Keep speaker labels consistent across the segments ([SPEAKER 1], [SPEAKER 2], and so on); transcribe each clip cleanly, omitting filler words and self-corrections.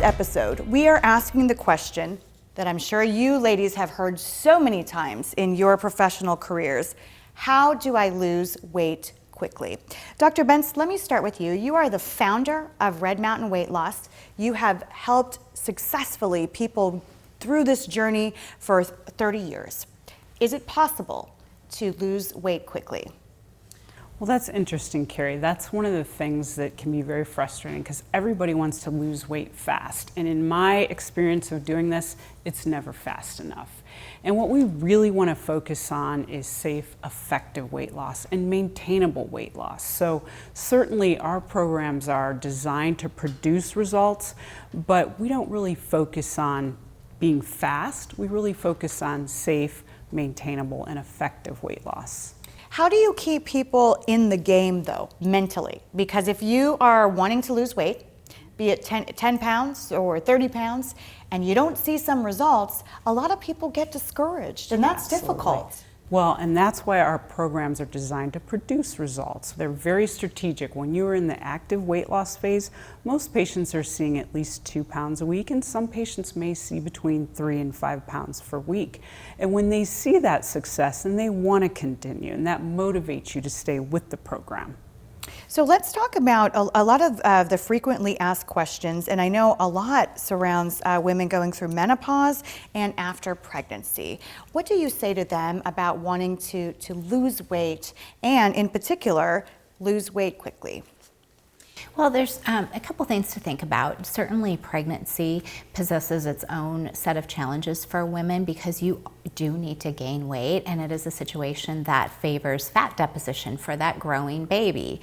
[SPEAKER 1] episode, we are asking the question that I'm sure you ladies have heard so many times in your professional careers. How do I lose weight quickly? Dr. Bentz, let me start with you. You are the founder of Red Mountain Weight Loss. You have helped successfully people through this journey for 30 years. Is it possible to lose weight quickly?
[SPEAKER 2] Well, that's interesting, Carrie. That's one of the things that can be very frustrating because everybody wants to lose weight fast. And in my experience of doing this, it's never fast enough. And what we really want to focus on is safe, effective weight loss and maintainable weight loss. So certainly our programs are designed to produce results, but we don't really focus on being fast. We really focus on safe, maintainable, and effective weight loss.
[SPEAKER 1] How do you keep people in the game though, mentally? Because if you are wanting to lose weight, be it 10 pounds or 30 pounds, and you don't see some results, a lot of people get discouraged, and that's difficult.
[SPEAKER 2] Well, and that's why our programs are designed to produce results. They're very strategic. When you are in the active weight loss phase, most patients are seeing at least 2 pounds a week, and some patients may see between 3 and 5 pounds per week. And when they see that success, then they want to continue, and that motivates you to stay with the program.
[SPEAKER 1] So let's talk about a lot of the frequently asked questions, and I know a lot surrounds women going through menopause and after pregnancy. What do you say to them about wanting to lose weight and, in particular, lose weight quickly?
[SPEAKER 3] Well, there's a couple things to think about. Certainly pregnancy possesses its own set of challenges for women because you do need to gain weight, and it is a situation that favors fat deposition for that growing baby.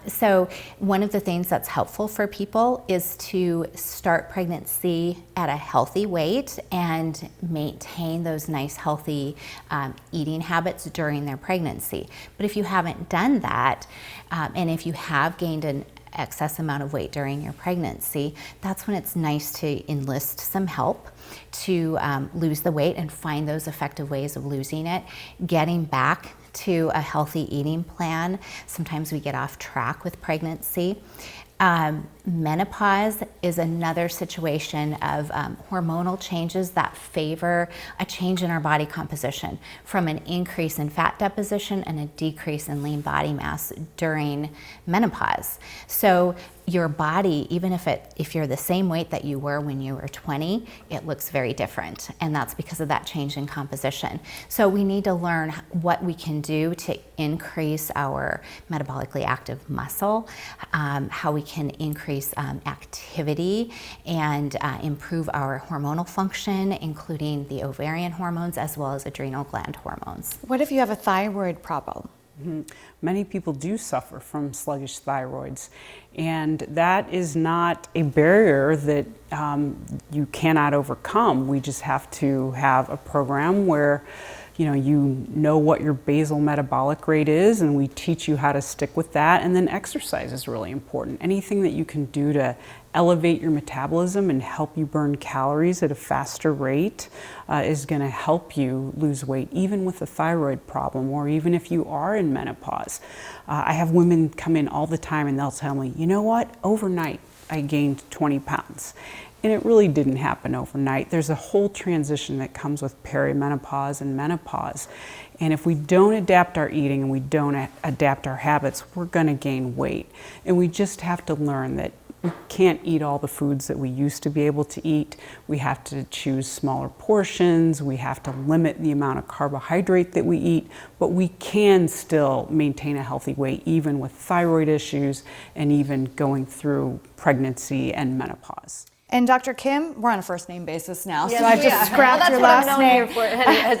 [SPEAKER 3] So one of the things that's helpful for people is to start pregnancy at a healthy weight and maintain those nice healthy eating habits during their pregnancy. But if you haven't done that, and if you have gained an excess amount of weight during your pregnancy, that's when it's nice to enlist some help to lose the weight and find those effective ways of losing it, getting back to a healthy eating plan. Sometimes we get off track with pregnancy. Menopause is another situation of hormonal changes that favor a change in our body composition, from an increase in fat deposition and a decrease in lean body mass during menopause. So your body, even if you're the same weight that you were when you were 20, it looks very different, and that's because of that change in composition. So we need to learn what we can do to increase our metabolically active muscle, how we can increase activity and improve our hormonal function, including the ovarian hormones as well as adrenal gland hormones.
[SPEAKER 1] What if you have a thyroid problem?
[SPEAKER 2] Mm-hmm. Many people do suffer from sluggish thyroids, and that is not a barrier that you cannot overcome. We just have to have a program where you know what your basal metabolic rate is, and we teach you how to stick with that. And then exercise is really important. Anything that you can do to elevate your metabolism and help you burn calories at a faster rate is going to help you lose weight, even with a thyroid problem, or even if you are in menopause. I have women come in all the time and they'll tell me, you know what, overnight I gained 20 pounds. And it really didn't happen overnight. There's a whole transition that comes with perimenopause and menopause. And if we don't adapt our eating and we don't adapt our habits, we're going to gain weight. And we just have to learn that we can't eat all the foods that we used to be able to eat. We have to choose smaller portions. We have to limit the amount of carbohydrate that we eat. But we can still maintain a healthy weight even with thyroid issues and even going through pregnancy and menopause.
[SPEAKER 1] And Dr. Kim, we're on a first name basis now,
[SPEAKER 4] Yes,
[SPEAKER 1] so I've just scrapped your
[SPEAKER 4] last
[SPEAKER 1] last name.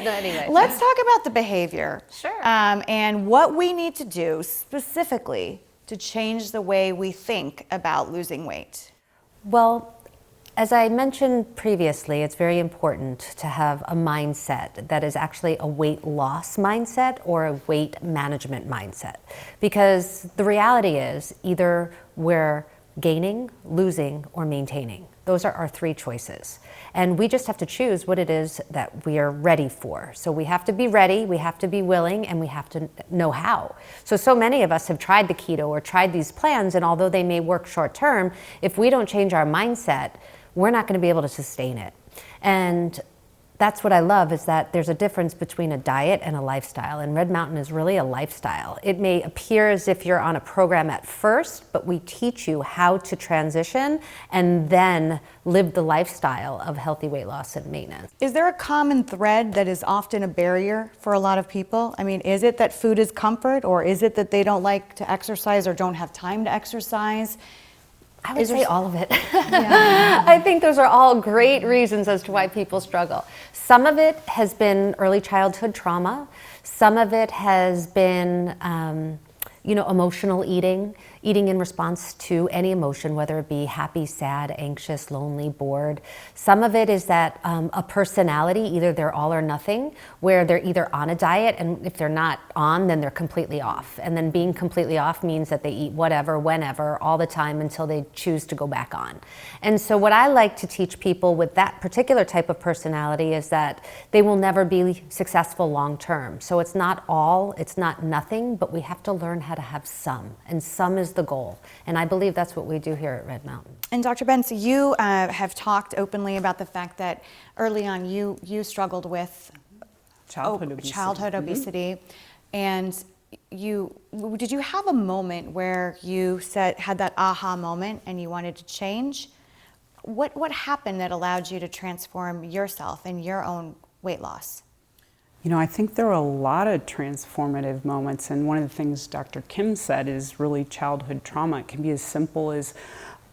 [SPEAKER 4] Anyway.
[SPEAKER 1] Let's talk about the behavior.
[SPEAKER 4] Sure.
[SPEAKER 1] And what we need to do specifically to change the way we think about losing weight.
[SPEAKER 4] Well, as I mentioned previously, it's very important to have a mindset that is actually a weight loss mindset or a weight management mindset. Because the reality is either we're gaining, losing, or maintaining. Those are our three choices. And we just have to choose what it is that we are ready for. So we have to be ready, we have to be willing, and we have to know how. So many of us have tried the keto or tried these plans, and although they may work short term, if we don't change our mindset, we're not going to be able to sustain it. And that's what I love, is that there's a difference between a diet and a lifestyle, and Red Mountain is really a lifestyle. It may appear as if you're on a program at first, but we teach you how to transition and then live the lifestyle of healthy weight loss and maintenance.
[SPEAKER 1] Is there a common thread that is often a barrier for a lot of people? I mean, is it that food is comfort, or is it that they don't like to exercise or don't have time to exercise?
[SPEAKER 4] I would say all of it. Yeah. I think those are all great reasons as to why people struggle. Some of it has been early childhood trauma. Some of it has been, emotional eating in response to any emotion, whether it be happy, sad, anxious, lonely, bored. Some of it is that a personality, either they're all or nothing, where they're either on a diet, and if they're not on, then they're completely off. And then being completely off means that they eat whatever, whenever, all the time until they choose to go back on. And so what I like to teach people with that particular type of personality is that they will never be successful long term. So it's not all, it's not nothing, but we have to learn how to have some, and some is the goal. And I believe that's what we do here at Red Mountain.
[SPEAKER 1] And Dr. Benz, you have talked openly about the fact that early on you struggled with childhood obesity. And did you have a moment where you had that aha moment and you wanted to change? What happened that allowed you to transform yourself and your own weight loss?
[SPEAKER 2] You know, I think there are a lot of transformative moments, and one of the things Dr. Kim said is really childhood trauma. It can be as simple as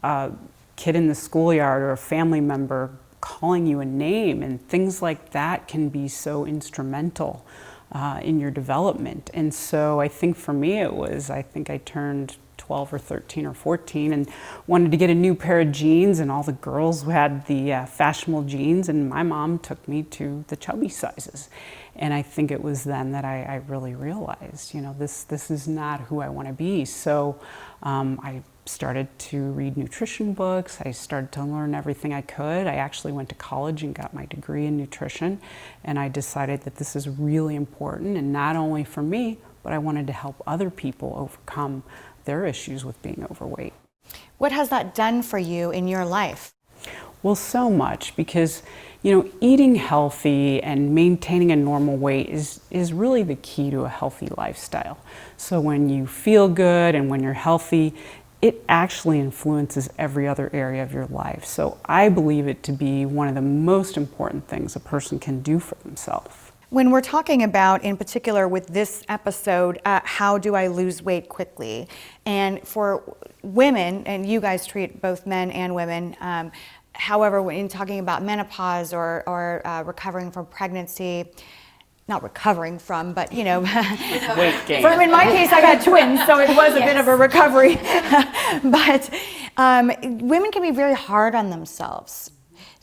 [SPEAKER 2] a kid in the schoolyard or a family member calling you a name, and things like that can be so instrumental in your development. And so I think for me I turned 12 or 13 or 14 and wanted to get a new pair of jeans, and all the girls had the fashionable jeans, and my mom took me to the chubby sizes. And I think it was then that I really realized, this is not who I want to be. So I started to read nutrition books. I started to learn everything I could. I actually went to college and got my degree in nutrition. And I decided that this is really important, and not only for me, but I wanted to help other people overcome their issues with being overweight.
[SPEAKER 1] What has that done for you in your life?
[SPEAKER 2] Well, so much, because eating healthy and maintaining a normal weight is really the key to a healthy lifestyle. So when you feel good and when you're healthy, it actually influences every other area of your life. So I believe it to be one of the most important things a person can do for themselves.
[SPEAKER 1] When we're talking about, in particular with this episode, how do I lose weight quickly? And for women, and you guys treat both men and women, however, when talking about menopause or recovering from pregnancy, not recovering from, but
[SPEAKER 2] weight gain.
[SPEAKER 1] In my case, I got twins, so it was a bit of a recovery. But women can be very hard on themselves.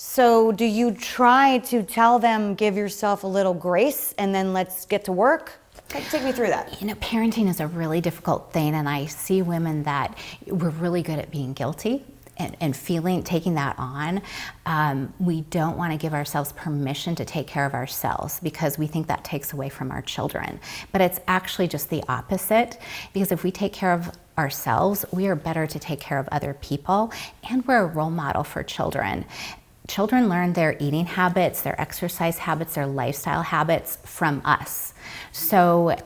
[SPEAKER 1] So do you try to tell them, give yourself a little grace, and then let's get to work? Take me through that.
[SPEAKER 3] Parenting is a really difficult thing, and I see women that we're really good at being guilty and taking that on. We don't want to give ourselves permission to take care of ourselves, because we think that takes away from our children. But it's actually just the opposite, because if we take care of ourselves, we are better to take care of other people, and we're a role model for children. Children learn their eating habits, their exercise habits, their lifestyle habits from us. So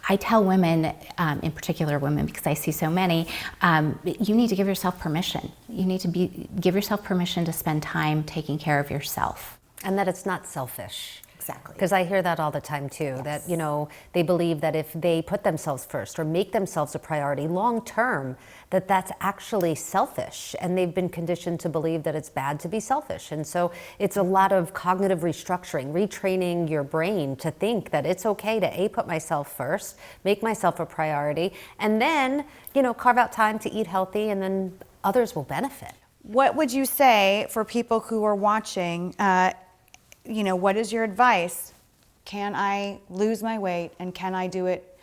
[SPEAKER 3] I tell women, in particular women, because I see so many, you need to give yourself permission. You need to give yourself permission to spend time taking care of yourself.
[SPEAKER 4] And that it's not selfish.
[SPEAKER 3] Exactly.
[SPEAKER 4] Because I hear that all the time too,
[SPEAKER 3] Yes.
[SPEAKER 4] that, they believe that if they put themselves first or make themselves a priority long term, that that's actually selfish. And they've been conditioned to believe that it's bad to be selfish. And so it's a lot of cognitive restructuring, retraining your brain to think that it's okay to put myself first, make myself a priority, and then, carve out time to eat healthy, and then others will benefit.
[SPEAKER 1] What would you say for people who are watching? What is your advice? Can I lose my weight, and can I do it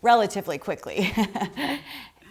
[SPEAKER 1] relatively quickly?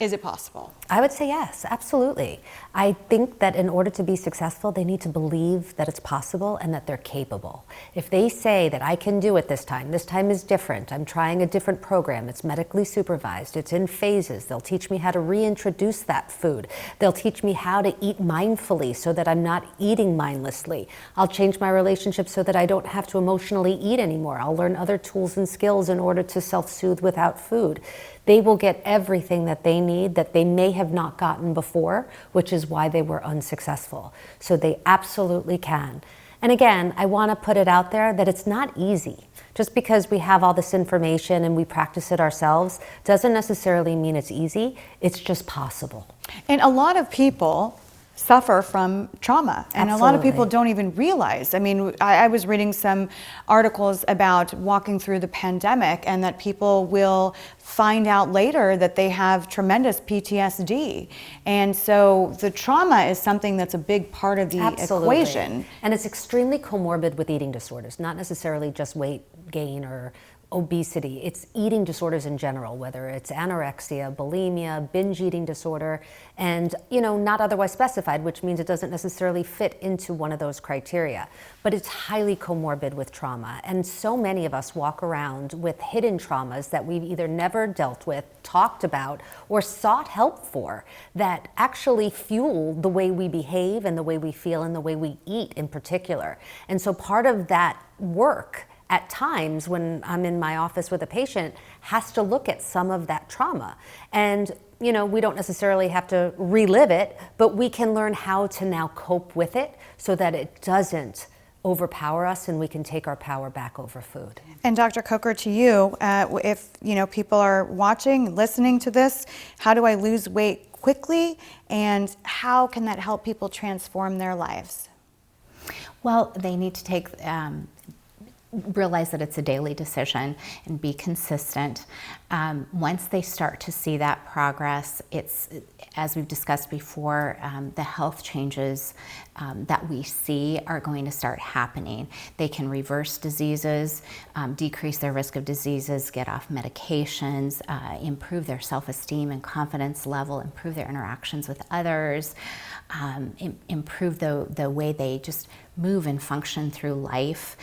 [SPEAKER 1] Is it possible?
[SPEAKER 4] I would say yes, absolutely. I think that in order to be successful, they need to believe that it's possible and that they're capable. If they say that I can do it this time is different, I'm trying a different program, it's medically supervised, it's in phases, they'll teach me how to reintroduce that food, they'll teach me how to eat mindfully so that I'm not eating mindlessly, I'll change my relationship so that I don't have to emotionally eat anymore, I'll learn other tools and skills in order to self-soothe without food. They will get everything that they need that they may have not gotten before, which is why they were unsuccessful. So they absolutely can. And again, I want to put it out there that it's not easy. Just because we have all this information and we practice it ourselves doesn't necessarily mean it's easy. It's just possible.
[SPEAKER 1] And a lot of people suffer from trauma, and a lot of people
[SPEAKER 4] Absolutely.
[SPEAKER 1] don't even realize. I mean, I was reading some articles about walking through the pandemic, and that people will find out later that they have tremendous PTSD. And so the trauma is something that's a big part of the
[SPEAKER 4] Absolutely.
[SPEAKER 1] equation.
[SPEAKER 4] And it's extremely comorbid with eating disorders, not necessarily just weight gain or obesity. It's eating disorders in general, whether it's anorexia, bulimia, binge eating disorder, and not otherwise specified, which means it doesn't necessarily fit into one of those criteria. But it's highly comorbid with trauma. And so many of us walk around with hidden traumas that we've either never dealt with, talked about, or sought help for, that actually fuel the way we behave and the way we feel and the way we eat in particular. And so part of that work at times when I'm in my office with a patient has to look at some of that trauma. And we don't necessarily have to relive it, but we can learn how to now cope with it so that it doesn't overpower us and we can take our power back over food.
[SPEAKER 1] And Dr. Coker, to you, if people are watching, listening to this, how do I lose weight quickly, and how can that help people transform their lives?
[SPEAKER 3] Well, they need to realize that it's a daily decision and be consistent. Once they start to see that progress, it's, as we've discussed before, the health changes that we see are going to start happening. They can reverse diseases, decrease their risk of diseases, get off medications, improve their self-esteem and confidence level, improve their interactions with others, improve the way they just move and function through life.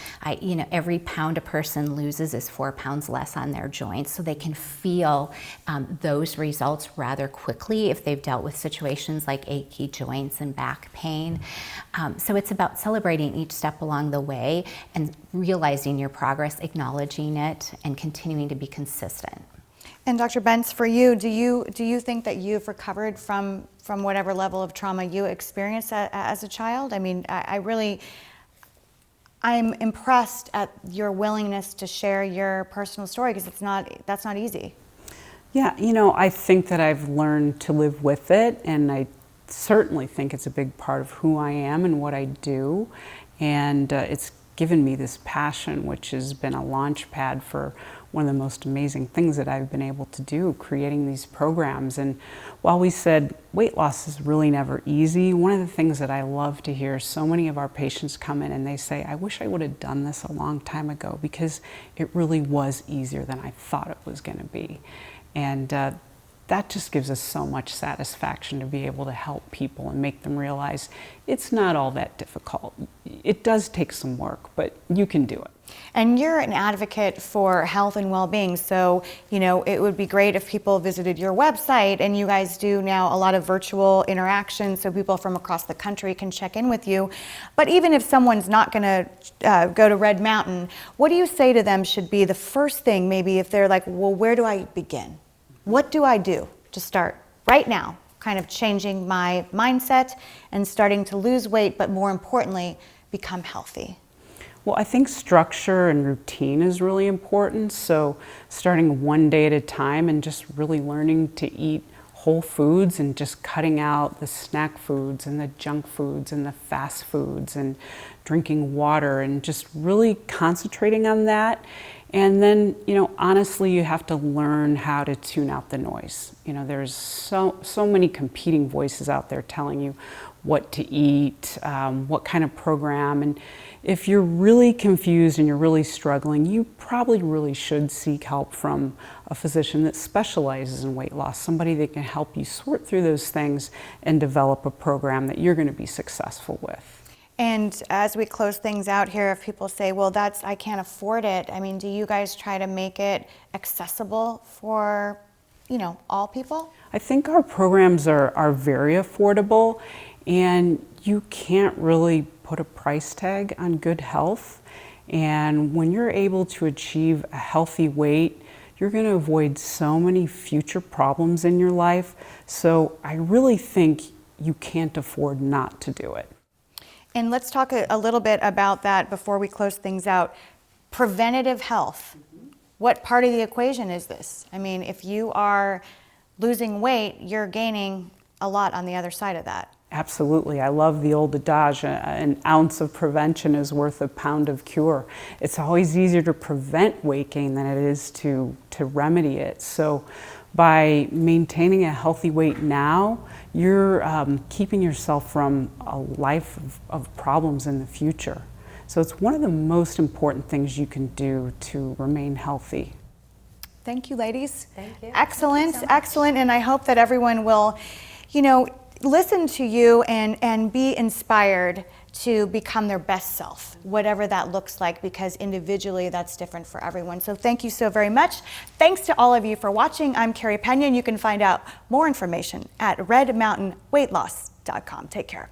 [SPEAKER 3] Every pound a person loses is 4 pounds less on their joints, so they can feel those results rather quickly if they've dealt with situations like achy joints and back pain. So it's about celebrating each step along the way and realizing your progress, acknowledging it, and continuing to be consistent.
[SPEAKER 1] And Dr. Bentz, for you, do you think that you've recovered from whatever level of trauma you experienced as a child? I mean, I'm impressed at your willingness to share your personal story, because that's not easy.
[SPEAKER 2] Yeah, I think that I've learned to live with it, and I certainly think it's a big part of who I am and what I do, and it's given me this passion, which has been a launch pad for one of the most amazing things that I've been able to do, creating these programs. And while we said weight loss is really never easy, one of the things that I love to hear, so many of our patients come in and they say, I wish I would have done this a long time ago, because it really was easier than I thought it was going to be. And that just gives us so much satisfaction to be able to help people and make them realize it's not all that difficult. It does take some work, but you can do it.
[SPEAKER 1] And you're an advocate for health and well-being, so it would be great if people visited your website, and you guys do now a lot of virtual interactions so people from across the country can check in with you. But even if someone's not going to go to Red Mountain, what do you say to them should be the first thing, maybe if they're like, well, where do I begin? What do I do to start right now, kind of changing my mindset and starting to lose weight, but more importantly, become healthy?
[SPEAKER 2] Well, I think structure and routine is really important. So starting one day at a time and just really learning to eat whole foods and just cutting out the snack foods and the junk foods and the fast foods and drinking water and just really concentrating on that. And then, honestly, you have to learn how to tune out the noise. There's so many competing voices out there telling you what to eat, what kind of program. And if you're really confused and you're really struggling, you probably really should seek help from a physician that specializes in weight loss, somebody that can help you sort through those things and develop a program that you're going to be successful with.
[SPEAKER 1] And as we close things out here, if people say, well, I can't afford it, I mean, do you guys try to make it accessible for, all people?
[SPEAKER 2] I think our programs are very affordable, and you can't really put a price tag on good health. And when you're able to achieve a healthy weight, you're going to avoid so many future problems in your life. So I really think you can't afford not to do it.
[SPEAKER 1] And let's talk a little bit about that before we close things out. Preventative health. What part of the equation is this? I mean, if you are losing weight, you're gaining a lot on the other side of that.
[SPEAKER 2] Absolutely. I love the old adage, an ounce of prevention is worth a pound of cure. It's always easier to prevent weight gain than it is to remedy it. So by maintaining a healthy weight now, you're keeping yourself from a life of problems in the future. So it's one of the most important things you can do to remain healthy.
[SPEAKER 1] Thank you, ladies.
[SPEAKER 4] Thank you.
[SPEAKER 1] Excellent,
[SPEAKER 3] Thank you so much.
[SPEAKER 1] excellent. And I hope that everyone will, listen to you and be inspired to become their best self, whatever that looks like, because individually that's different for everyone. So thank you so very much. Thanks to all of you for watching. I'm Carrie Pena, and you can find out more information at redmountainweightloss.com. Take care.